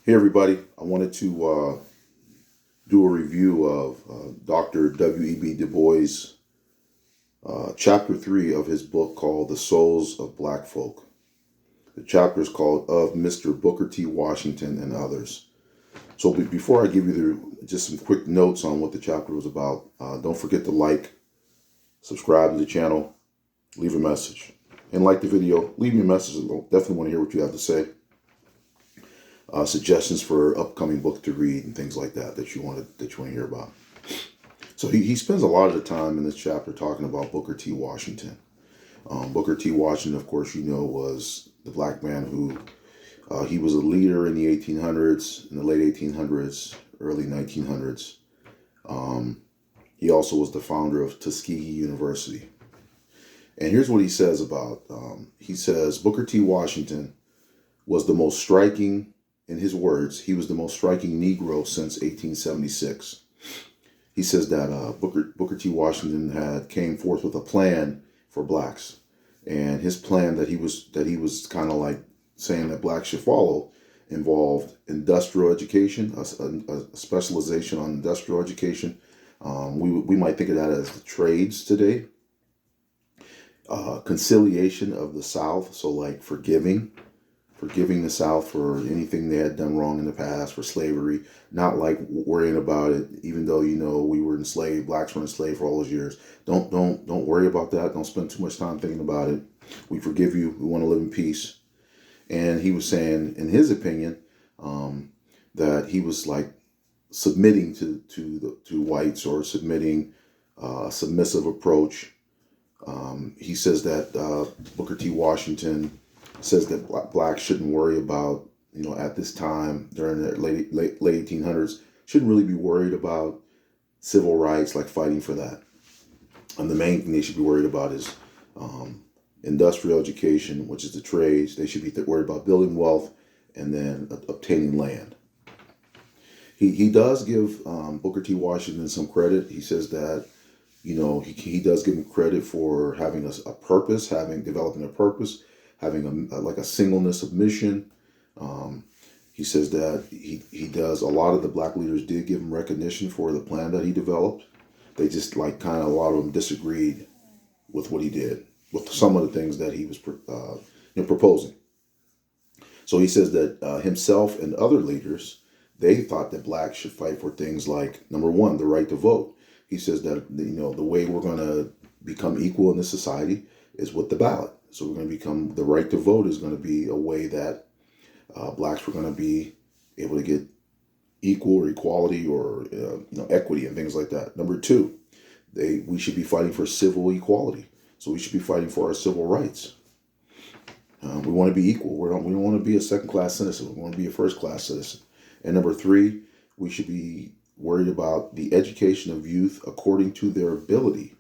Hey everybody, I wanted to do a review of Dr. W.E.B. Du Bois' chapter 3 of his book called The Souls of Black Folk. The chapter is called Of Mr. Booker T. Washington and Others. So before I give you just some quick notes on what the chapter was about, don't forget to like, subscribe to the channel, leave a message. And like the video, leave me a message. I definitely want to hear what you have to say. Suggestions for upcoming book to read and things like that you want to hear about. So he spends a lot of the time in this chapter talking about Booker T. Washington. Booker T. Washington, of course, you know, was the black man who he was a leader in the 1800s, in the late 1800s, early 1900s. He also was the founder of Tuskegee University. And here's what he says about, he says, Booker T. Washington was the most striking, in his words, he was the most striking Negro since 1876. He says that Booker T. Washington came forth with a plan for blacks, and his plan that he was kind of like saying that blacks should follow involved industrial education, a specialization on industrial education. We might think of that as the trades today. Conciliation of the South, so like forgiving the South for anything they had done wrong in the past, for slavery, not like worrying about it, even though, you know, we were enslaved, blacks were enslaved for all those years. Don't worry about that. Don't spend too much time thinking about it. We forgive you. We want to live in peace. And he was saying, in his opinion, that he was like submitting to whites, or submitting a submissive approach. He says that Booker T. Washington says that blacks shouldn't worry about, you know, at this time during the late 1800s, shouldn't really be worried about civil rights, like fighting for that. And the main thing they should be worried about is industrial education, which is the trades. They should be worried about building wealth and then obtaining land. He does give Booker T. Washington some credit. He says that, you know, he does give him credit for having a purpose, developing a purpose, having like a singleness of mission. He says that he does, a lot of the black leaders did give him recognition for the plan that he developed. They just like kind of, a lot of them disagreed with what he did, with some of the things that he was proposing. So he says that himself and other leaders, they thought that blacks should fight for things like, number one, the right to vote. He says that, you know, the way we're going to become equal in this society is with the ballot. So we're going to become, the right to vote is going to be a way that blacks were going to be able to get equal or equality or equity and things like that. Number two, we should be fighting for civil equality. So we should be fighting for our civil rights. We want to be equal. We don't want to be a second-class citizen. We want to be a first-class citizen. And number three, we should be worried about the education of youth according to their ability.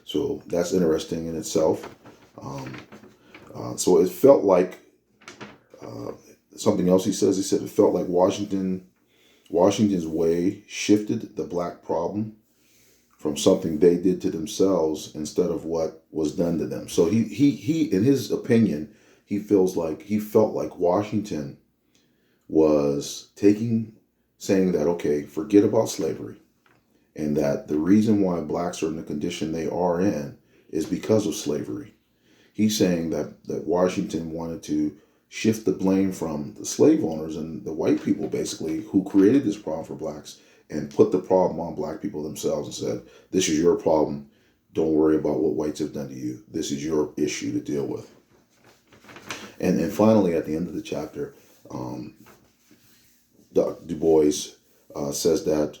So that's interesting in itself. So it felt like something else he said it felt like Washington's way shifted the black problem from something they did to themselves instead of what was done to them. So he in his opinion, he felt like Washington was saying that, okay, forget about slavery, and that the reason why blacks are in the condition they are in is because of slavery. He's saying that Washington wanted to shift the blame from the slave owners and the white people, basically, who created this problem for blacks, and put the problem on black people themselves and said, this is your problem. Don't worry about what whites have done to you. This is your issue to deal with. And finally, at the end of the chapter, Du Bois says that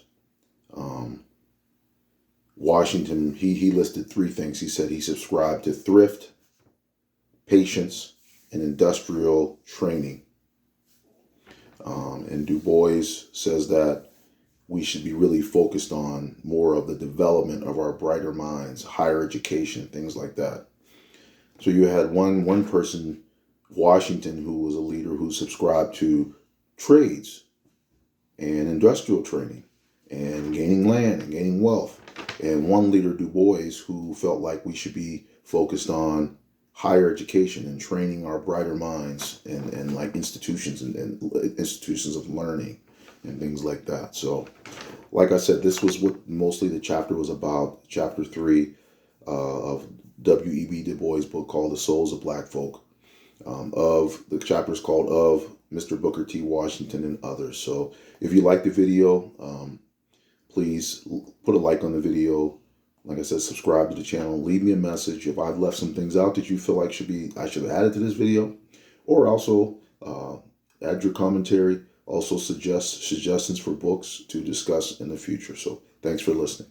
Washington, he listed three things. He said he subscribed to thrift, patience, and industrial training. And Du Bois says that we should be really focused on more of the development of our brighter minds, higher education, things like that. So you had one person, Washington, who was a leader who subscribed to trades and industrial training and gaining land and gaining wealth. And one leader, Du Bois, who felt like we should be focused on higher education and training our brighter minds and like institutions and institutions of learning and things like that. So, like I said, this was what mostly the chapter was about. Chapter 3 of W.E.B. Du Bois' book called The Souls of Black Folk. Of the chapter is called Of Mr. Booker T. Washington and Others. So if you like the video, please put a like on the video. Like I said, subscribe to the channel. Leave me a message if I've left some things out that you feel like I should have added to this video, or also add your commentary. Also suggest suggestions for books to discuss in the future. So thanks for listening.